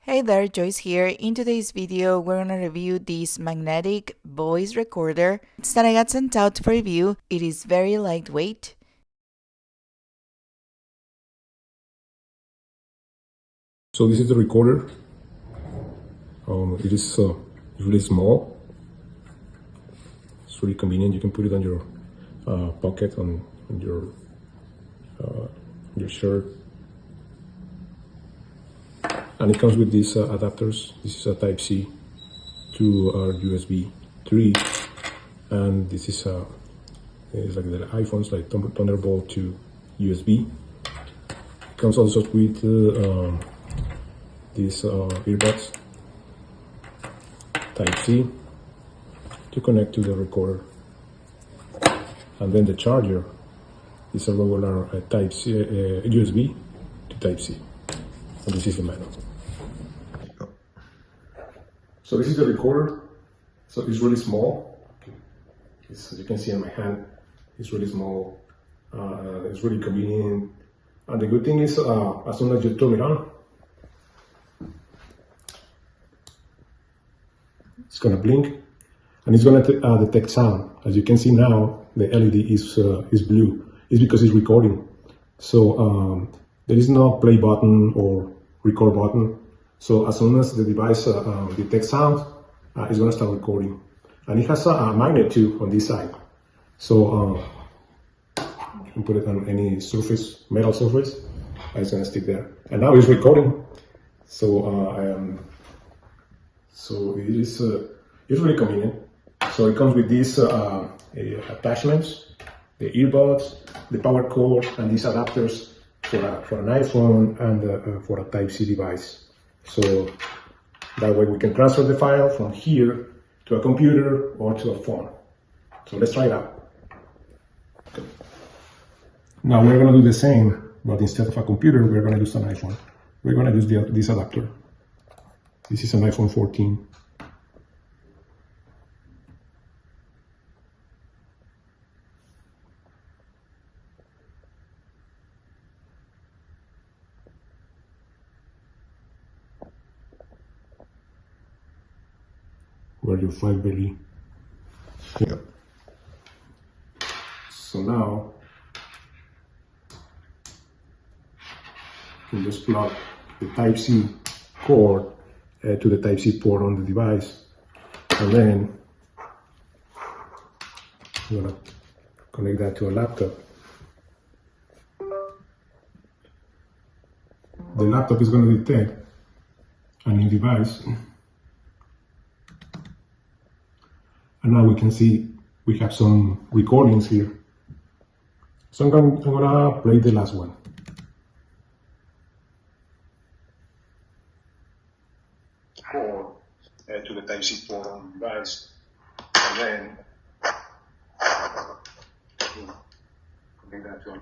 Hey there, Joyce here. In today's video, we're gonna review this magnetic voice recorder that I got sent out for review. It is very lightweight. So this is the recorder. It is really small. It's really convenient. You can put it on your pocket, on your shirt. And it comes with these adapters. This is a Type-C to our USB 3, and this is it's like the iPhones, like Thunderbolt to USB. It comes also with these earbuds, Type-C to connect to the recorder, and then the charger is a regular Type-C USB to Type-C, and this is the manual. So this is the recorder. So it's really small. As you can see in my hand, it's really small. It's really convenient. And the good thing is, as soon as you turn it on, it's gonna blink, and it's gonna detect sound. As you can see now, the LED is blue. It's because it's recording. So there is no play button or record button. So as soon as the device detects sound, it's gonna start recording. And it has a magnet too on this side. So you can put it on any surface, metal surface, and it's gonna stick there. And now it's recording. So so it's really convenient. So it comes with these attachments, the earbuds, the power cord, and these adapters for an iPhone and for a Type-C device. So that way we can transfer the file from here to a computer or to a phone. So let's try it out. Okay. Now we're going to do the same, but instead of a computer, we're going to use an iPhone. We're going to use this adapter. This is an iPhone 14. Where your file really here. So now you can just plug the Type-C cord to the Type-C port on the device, and then I'm gonna connect that to a laptop. The laptop is going to detect a new device. And now we can see we have some recordings here. So I'm gonna play the last one. Cord to the Type-C port on the device, and then connect that to.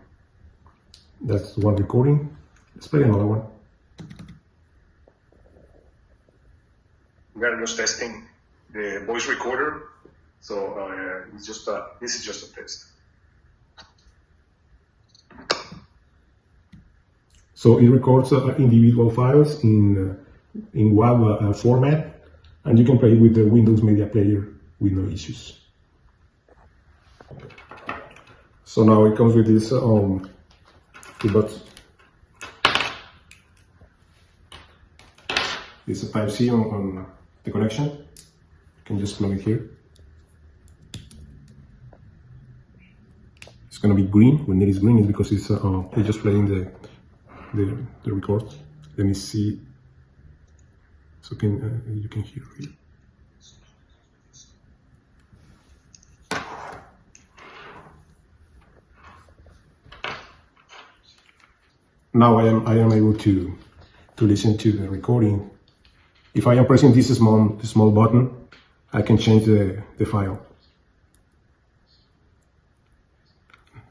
That's one recording. Let's play another one. We are just testing the voice recorder. So it's just this is just a test. So it records individual files in WAV format, and you can play with the Windows Media Player with no issues. So now it comes with this earbuds. It's a Type-C on the connection. You can just plug it here. It's gonna be green. When it is green, it's because it's just playing the record. Let me see. So you can hear it. Now I am able to listen to the recording. If I am pressing this small button, I can change the file.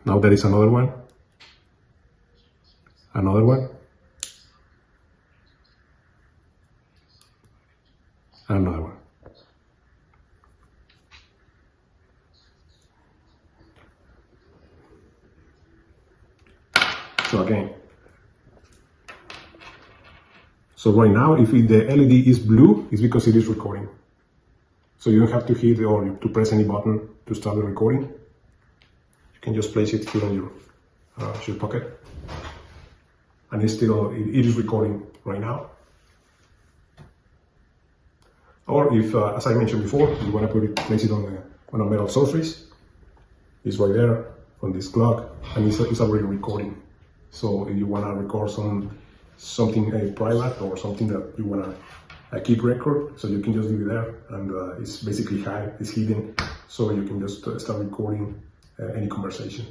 Now there is another one, another one, and another one. So again, So right now, if the LED is blue, it's because it is recording. So you don't have to hit or to press any button to start the recording. You can just place it here on your pocket. And it is recording right now. Or if, as I mentioned before, you want to place it on a metal surface, it's right there on this clock, and it's already recording. So if you want to record something private or something that you want to keep record, so you can just leave it there, and it's basically it's hidden, so you can just start recording any conversation.